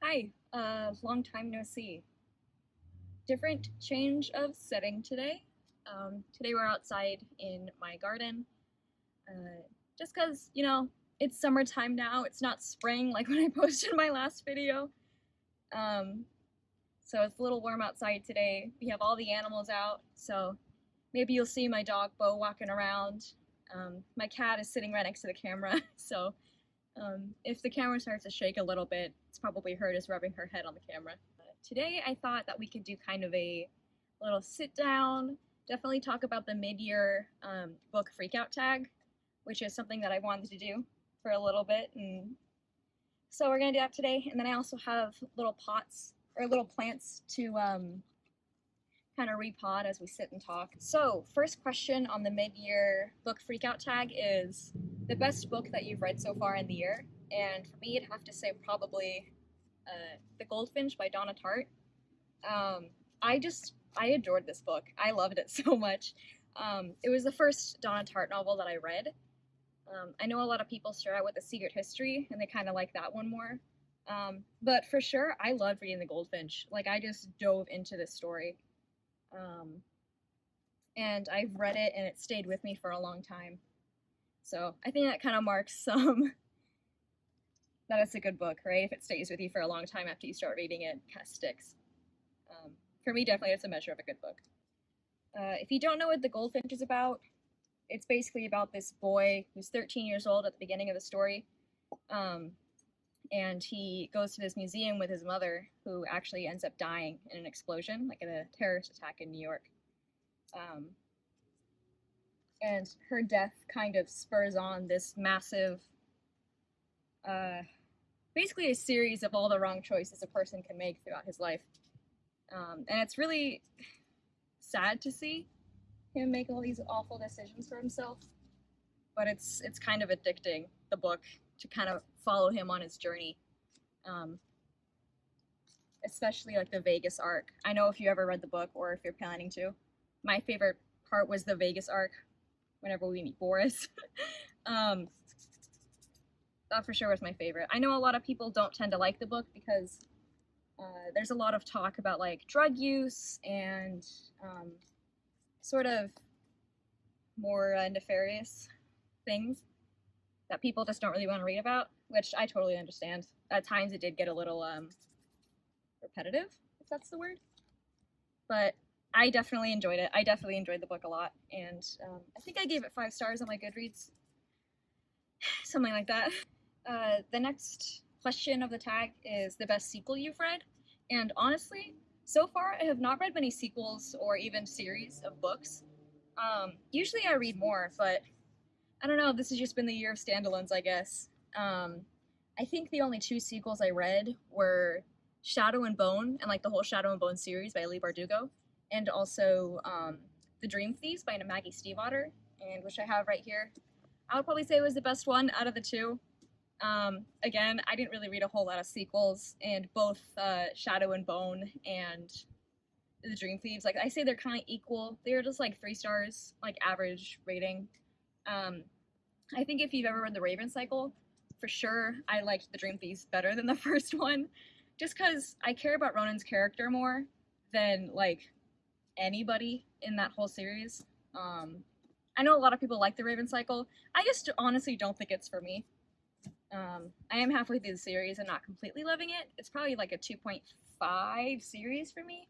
Hi, long time no see. Different change of setting today. Today we're outside in my garden. Just because, it's summertime now. It's not spring like when I posted my last video. Um, so it's a little warm outside today. We have all the animals out, so maybe you'll see my dog Bo walking around. My cat is sitting right next to the camera, so if the camera starts to shake a little bit, it's probably her just rubbing her head on the camera. Today I thought that we could do kind of a little sit down, definitely talk about the mid-year book freakout tag, which is something that I wanted to do for a little bit. And so we're going to do that today. And then I also have little pots or little plants to kind of repot as we sit and talk. So first question on the mid-year book freakout tag is the best book that you've read so far in the year. And for me, I'd have to say probably The Goldfinch by Donna Tartt. I adored this book. I loved it so much. It was the first Donna Tartt novel that I read. I know a lot of people start out with The Secret History, and they kind of like that one more. But for sure, I loved reading The Goldfinch. Like, I just dove into this story. And I've read it, and it stayed with me for a long time. So I think that kind of marks that it's a good book, right? If it stays with you for a long time after you start reading it, it kind of sticks. For me, definitely, it's a measure of a good book. If you don't know what The Goldfinch is about, it's basically about this boy who's 13 years old at the beginning of the story. And he goes to this museum with his mother, who actually ends up dying in an explosion, like in a terrorist attack in New York. And her death kind of spurs on this massive, basically a series of all the wrong choices a person can make throughout his life. And it's really sad to see him make all these awful decisions for himself. But it's kind of addicting, the book, to kind of follow him on his journey. Especially like the Vegas arc. I know if you ever read the book or if you're planning to. My favorite part was the Vegas arc, whenever we meet Boris. That for sure was my favorite. I know a lot of people don't tend to like the book because there's a lot of talk about like drug use and sort of more nefarious things that people just don't really want to read about, which I totally understand. At times it did get a little repetitive, if that's the word. But I definitely enjoyed it. I definitely enjoyed the book a lot, and I think I gave it 5 stars on my Goodreads. Something like that. The next question of the tag is the best sequel you've read, and honestly, so far I have not read many sequels or even series of books. Usually I read more, but I don't know, this has just been the year of standalones, I guess. I think the only 2 sequels I read were Shadow and Bone, and like the whole Shadow and Bone series by Leigh Bardugo, and also The Dream Thieves by Maggie Stiefvater, and which I have right here. I would probably say it was the best one out of the 2. Again, I didn't really read a whole lot of sequels, and both Shadow and Bone and The Dream Thieves, like I say they're kind of equal. They're just like 3 stars, like average rating. I think if you've ever read The Raven Cycle, for sure I liked The Dream Thieves better than the first one, just because I care about Ronan's character more than like anybody in that whole series. I know a lot of people like The Raven Cycle. I just honestly don't think it's for me. I am halfway through the series and not completely loving it. It's probably like a 2.5 series for me.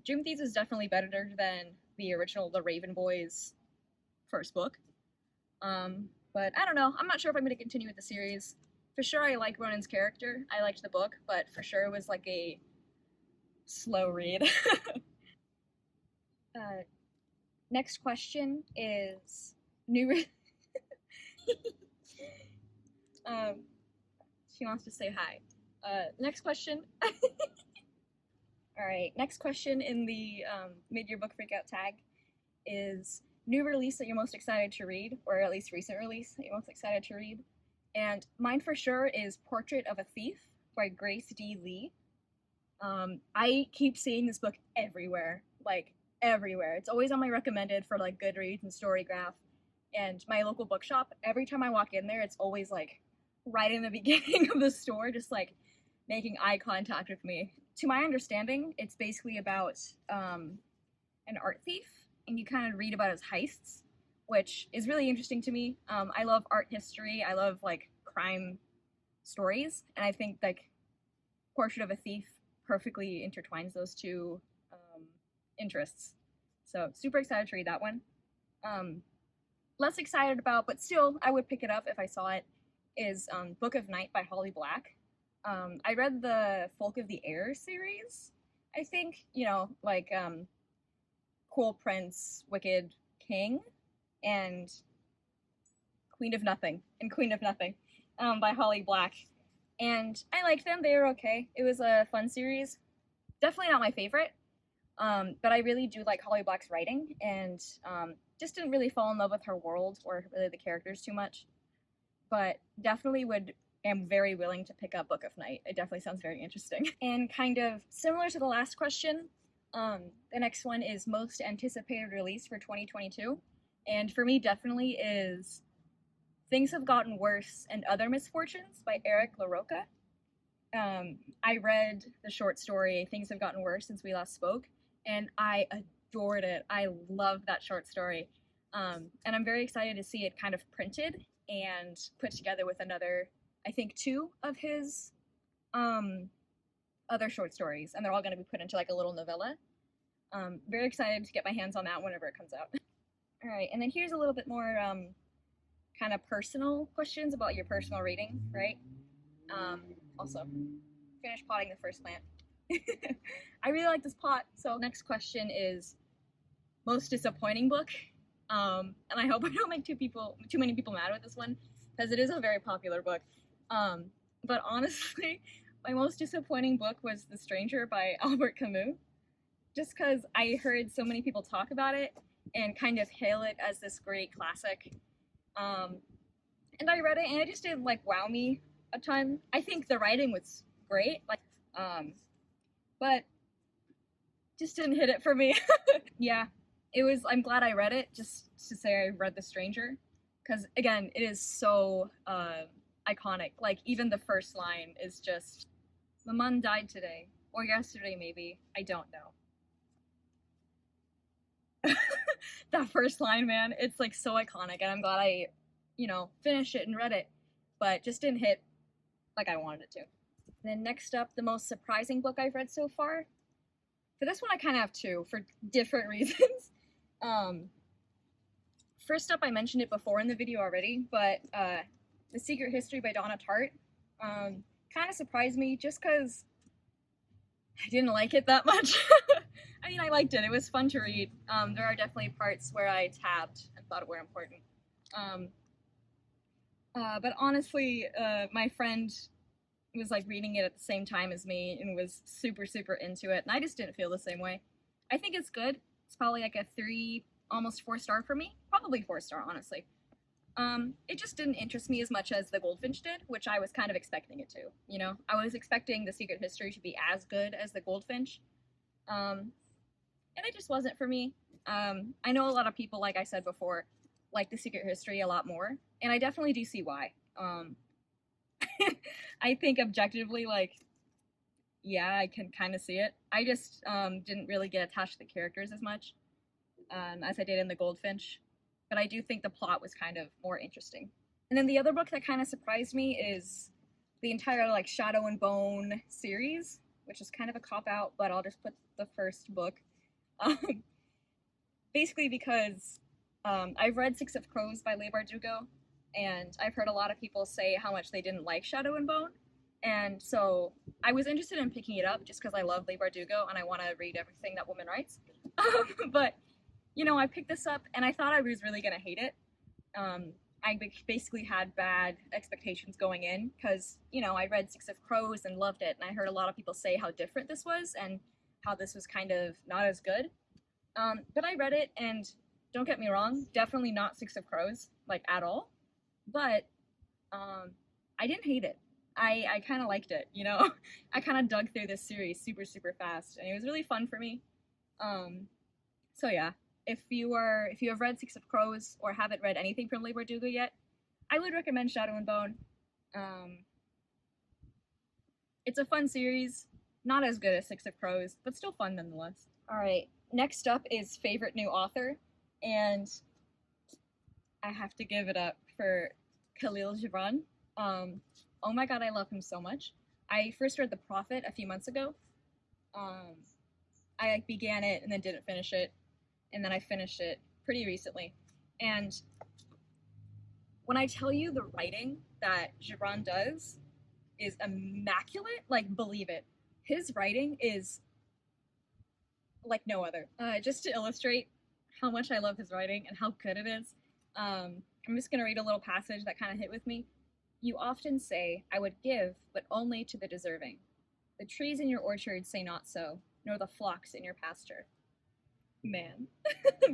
Dream Thieves is definitely better than the original The Raven Boys first book. But I don't know. I'm not sure if I'm going to continue with the series. For sure, I like Ronan's character. I liked the book, but for sure it was like a slow read. Next question is new. She wants to say hi. Next question. All right. Next question in the mid-year book freakout tag is new release that you're most excited to read, or at least recent release that you're most excited to read. And mine for sure is Portrait of a Thief by Grace D. Lee. I keep seeing this book everywhere, like everywhere. It's always on my recommended for like Goodreads and Storygraph and my local bookshop. Every time I walk in there, it's always like right in the beginning of the store, just like making eye contact with me. To my understanding, it's basically about an art thief, and you kind of read about his heists, which is really interesting to me. I love art history. I love like crime stories, and I think like Portrait of a Thief perfectly intertwines those two interests. So super excited to read that one. Less excited about, but still I would pick it up if I saw it, is Book of Night by Holly Black. I read the Folk of the Air series, I think, you know, like Cruel Prince, Wicked King, and Queen of Nothing, by Holly Black. And I liked them, they were okay. It was a fun series. Definitely not my favorite, but I really do like Holly Black's writing, and just didn't really fall in love with her world or really the characters too much. But definitely am very willing to pick up Book of Night. It definitely sounds very interesting. And kind of similar to the last question, the next one is most anticipated release for 2022. And for me, definitely is Things Have Gotten Worse and Other Misfortunes by Eric LaRocca. I read the short story Things Have Gotten Worse since we last spoke, and I adored it. I love that short story. And I'm very excited to see it kind of printed and put together with another, I think, 2 of his other short stories, and they're all going to be put into like a little novella. Very excited to get my hands on that whenever it comes out. All right, and then here's a little bit more kind of personal questions about your personal reading, right? Also, finish potting the first plant. I really like this pot. So next question is most disappointing book. And I hope I don't make too many people mad with this one, because it is a very popular book. But honestly, my most disappointing book was The Stranger by Albert Camus, just because I heard so many people talk about it and kind of hail it as this great classic. And I read it, and it just didn't like wow me a ton. I think the writing was great, like, but just didn't hit it for me. Yeah, it was. I'm glad I read it, just to say I read The Stranger, because again, it is so iconic. Like, even the first line is just, "Maman died today, or yesterday maybe. I don't know." That first line, man, it's like so iconic, and I'm glad I, finished it and read it, but just didn't hit like I wanted it to. Then next up, the most surprising book I've read so far. For this one, I kind of have 2 for different reasons. First up, I mentioned it before in the video already, but The Secret History by Donna Tartt kind of surprised me just because I didn't like it that much. I mean, I liked it. It was fun to read. There are definitely parts where I tabbed and thought it were important. But honestly, my friend was like reading it at the same time as me and was super, super into it, and I just didn't feel the same way. I think it's good. It's probably like a 3, almost 4 star for me. Probably 4 star, honestly. It just didn't interest me as much as The Goldfinch did, which I was kind of expecting it to, I was expecting The Secret History to be as good as The Goldfinch. And it just wasn't for me. I know a lot of people, like I said before, like The Secret History a lot more, and I definitely do see why. I think objectively, like, yeah, I can kind of see it. I just didn't really get attached to the characters as much as I did in The Goldfinch, but I do think the plot was kind of more interesting. And then the other book that kind of surprised me is the entire, like, Shadow and Bone series, which is kind of a cop-out, but I'll just put the first book. Basically because I've read Six of Crows by Leigh Bardugo, and I've heard a lot of people say how much they didn't like Shadow and Bone, and so I was interested in picking it up just because I love Leigh Bardugo and I want to read everything that woman writes. But, I picked this up and I thought I was really going to hate it. I basically had bad expectations going in because, I read Six of Crows and loved it, and I heard a lot of people say how different this was and how this was kind of not as good. But I read it, and don't get me wrong, definitely not Six of Crows, like, at all. But I didn't hate it. I kind of liked it, I kind of dug through this series super, super fast, and it was really fun for me. So yeah, if you have read Six of Crows or haven't read anything from Leigh Bardugo yet, I would recommend Shadow and Bone. It's a fun series, not as good as Six of Crows, but still fun nonetheless. Alright, next up is favorite new author, and I have to give it up for Khalil Gibran. Oh my god, I love him so much. I first read The Prophet a few months ago. I like began it and then didn't finish it, and then I finished it pretty recently. And when I tell you the writing that Gibran does is immaculate, like believe it. His writing is like no other. Just to illustrate how much I love his writing and how good it is, I'm just gonna read a little passage that kind of hit with me. You often say, I would give, but only to the deserving. The trees in your orchard say not so, nor the flocks in your pasture. Man.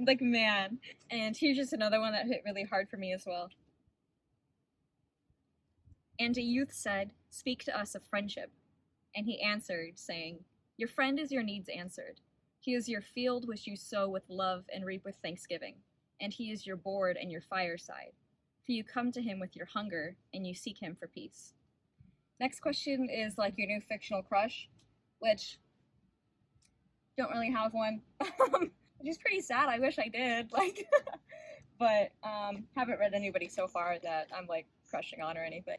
Like, man. And here's just another one that hit really hard for me as well. And a youth said, speak to us of friendship. And he answered, saying, your friend is your needs answered. He is your field which you sow with love and reap with thanksgiving. And he is your board and your fireside. For you come to him with your hunger, and you seek him for peace. Next question is like your new fictional crush, which don't really have one. Which is pretty sad. I wish I did. Like, but haven't read anybody so far that I'm like crushing on or anything.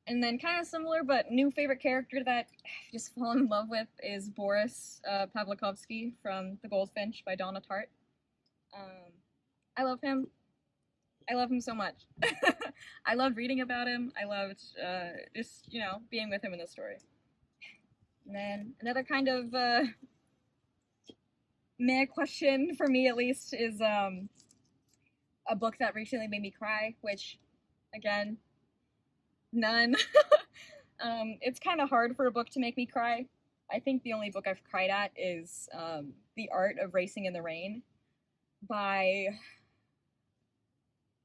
And then kind of similar, but new favorite character that I've just fallen in love with is Boris Pavlikovsky from The Goldfinch by Donna Tartt. I love him. I love him so much. I loved reading about him. I loved just, you know, being with him in the story. And then another kind of meh question for me, at least, is a book that recently made me cry, which, again, none. It's kind of hard for a book to make me cry. I think the only book I've cried at is The Art of Racing in the Rain by...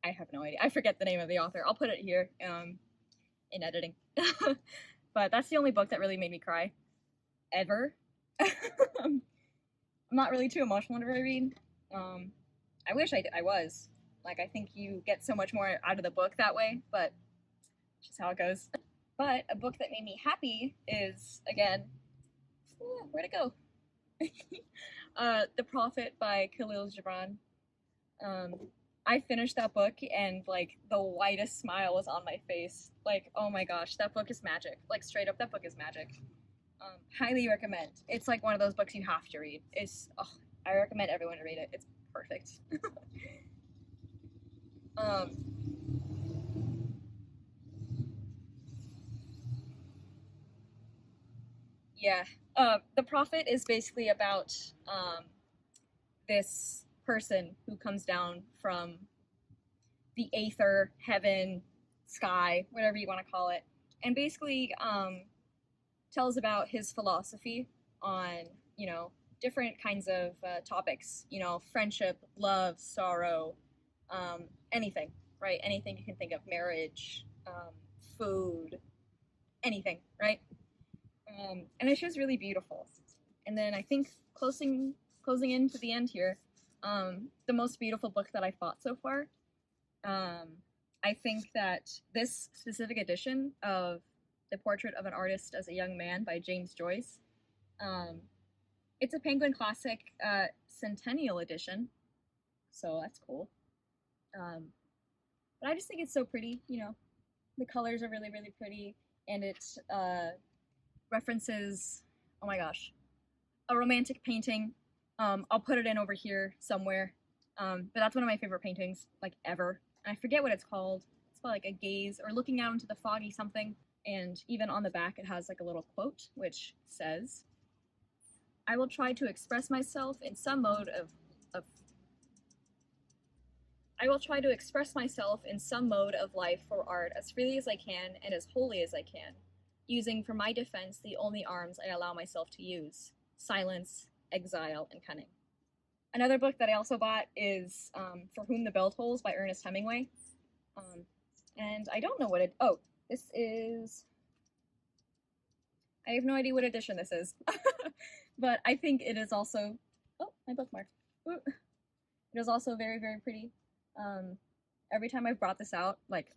I have no idea. I forget the name of the author. I'll put it here in editing. But that's the only book that really made me cry. Ever. I'm not really too emotional whenever I read. I wish I was. Like, I think you get so much more out of the book that way, but it's just how it goes. But a book that made me happy is, again, where'd it go? The Prophet by Khalil Gibran. I finished that book and like the widest smile was on my face. Like, oh my gosh, that book is magic. Like, straight up, that book is magic. Highly recommend. It's like one of those books you have to read. I recommend everyone to read it. It's perfect. Yeah. The Prophet is basically about this person who comes down from the aether, heaven, sky, whatever you want to call it, and basically tells about his philosophy on, you know, different kinds of topics, you know, friendship, love, sorrow, anything, right? Anything you can think of, marriage, food, anything, right? And it's just really beautiful. And then I think closing into the end here, the most beautiful book that I've bought so far. I think that this specific edition of The Portrait of an Artist as a Young Man by James Joyce, it's a Penguin Classic Centennial Edition, so that's cool. But I just think it's so pretty, you know. The colors are really, really pretty, and it references, oh my gosh, a romantic painting. I'll put it in over here somewhere. But that's one of my favorite paintings, like, ever. I forget what it's called. It's called, like, a gaze or looking out into the foggy something. And even on the back, it has, like, a little quote, which says, I will try to express myself in some mode of life for art as freely as I can and as wholly as I can, using for my defense the only arms I allow myself to use, silence, exile, and cunning. Another book that I also bought is For Whom the Bell Tolls by Ernest Hemingway. And I don't know what it... Oh, this is... I have no idea what edition this is. But I think it is also... Oh, my bookmark. Ooh. It is also very, very pretty. Every time I've brought this out, like,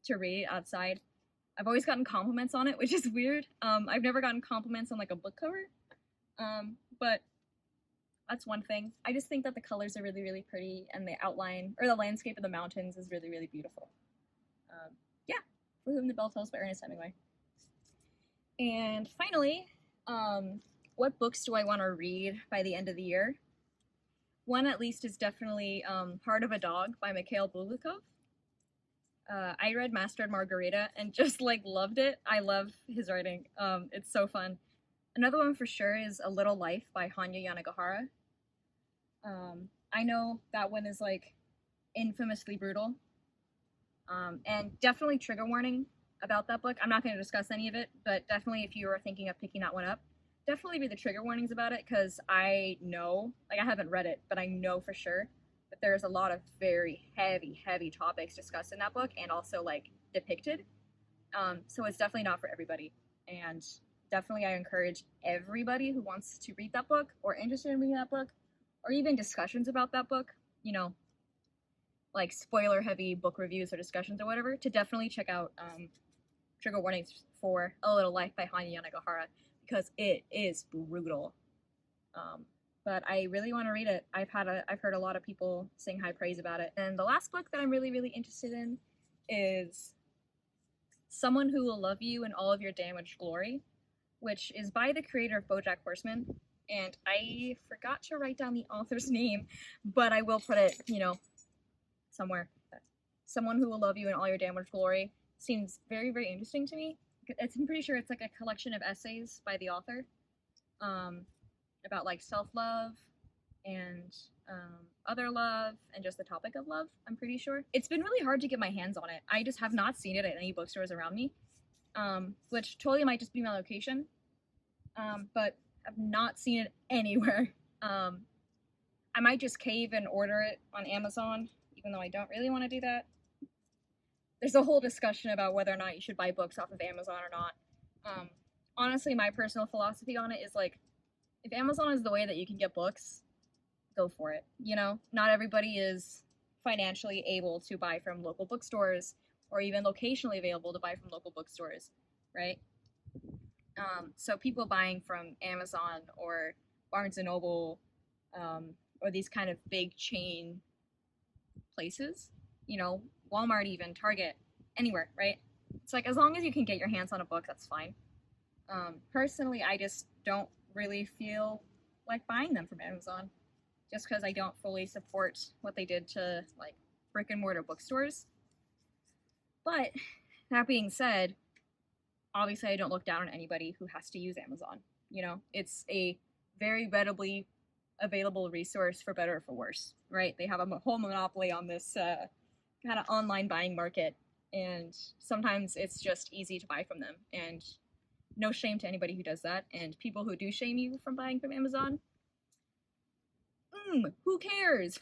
to read outside, I've always gotten compliments on it, which is weird. I've never gotten compliments on like a book cover, but that's one thing. I just think that the colors are really, really pretty, and the outline or the landscape of the mountains is really, really beautiful. Yeah, For Whom the Bell Tolls by Ernest Hemingway. And finally, what books do I want to read by the end of the year? One at least is definitely Heart of a Dog by Mikhail Bulgakov. I read Master and Margarita and just like loved it. I love his writing. It's so fun. Another one for sure is A Little Life by Hanya Yanagihara. I know that one is like infamously brutal. And definitely trigger warning about that book. I'm not going to discuss any of it, but definitely if you are thinking of picking that one up, definitely read the trigger warnings about it, because I know, like I haven't read it, but I know for sure that there's a lot of very heavy topics discussed in that book and also like depicted. So it's definitely not for everybody. And definitely I encourage everybody who wants to read that book or interested in reading that book or even discussions about that book, you know, like spoiler heavy book reviews or discussions or whatever, to definitely check out trigger warnings for A Little Life by Hanya Yanagihara, because it is brutal. But I really want to read it. I've heard a lot of people sing high praise about it. And the last book that I'm really interested in is Someone Who Will Love You in All of Your Damaged Glory, which is by the creator of BoJack Horseman. And I forgot to write down the author's name, but I will put it, you know, somewhere. Someone Who Will Love You in All Your Damaged Glory seems very interesting to me. I'm pretty sure it's like a collection of essays by the author about like self-love and other love and just the topic of love, I'm pretty sure. It's been really hard to get my hands on it. I just have not seen it at any bookstores around me, which totally might just be my location, but I've not seen it anywhere. I might just cave and order it on Amazon, even though I don't really want to do that. There's a whole discussion about whether or not you should buy books off of Amazon or not. Honestly, my personal philosophy on it is like, if Amazon is the way that you can get books, go for it. You know, not everybody is financially able to buy from local bookstores or even locationally available to buy from local bookstores, right? So people buying from Amazon or Barnes & Noble or these kind of big chain places, you know, Walmart even, Target, anywhere, right? It's like, as long as you can get your hands on a book, that's fine. Personally, I just don't really feel like buying them from Amazon, just because I don't fully support what they did to like brick and mortar bookstores. But that being said, obviously I don't look down on anybody who has to use Amazon. You know, it's a very readily available resource, for better or for worse, right? They have a whole monopoly on this kind of online buying market, and sometimes it's just easy to buy from them, and no shame to anybody who does that. And people who do shame you from buying from Amazon, who cares?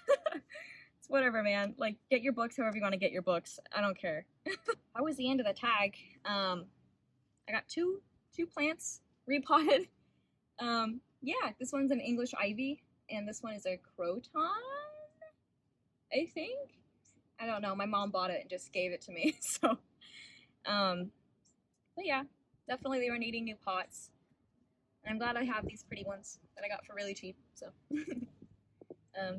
It's whatever, man. Like, get your books however you want to get your books. I don't care. That was the end of the tag. I got two plants repotted. Yeah, this one's an English ivy, and this one is a croton, I think. I don't know. My mom bought it and just gave it to me. So, but yeah, definitely they were needing new pots. And I'm glad I have these pretty ones that I got for really cheap. So,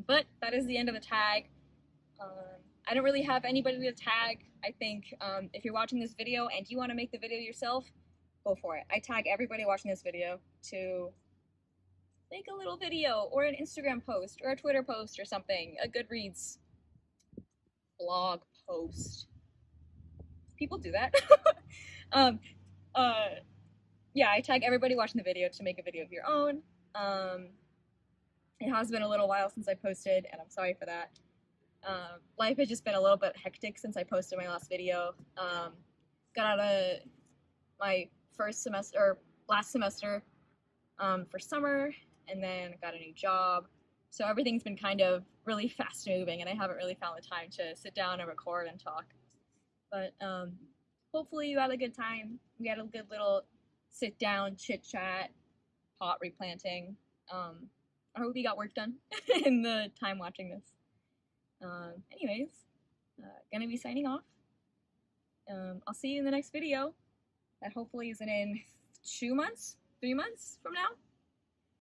but that is the end of the tag. I don't really have anybody to tag. I think if you're watching this video and you want to make the video yourself, go for it. I tag everybody watching this video to make a little video or an Instagram post or a Twitter post or something, a Goodreads blog post. People do that. Yeah, I tag everybody watching the video to make a video of your own. It has been a little while since I posted, and I'm sorry for that. Life has just been a little bit hectic since I posted my last video. Got out of my last semester for summer, and then got a new job. So everything's been kind of really fast moving, and I haven't really found the time to sit down and record and talk. But hopefully you had a good time. We had a good little sit down, chit chat, pot replanting. I hope you got work done in the time watching this. Anyways, gonna be signing off. I'll see you in the next video. that hopefully isn't in 2 months, 3 months from now.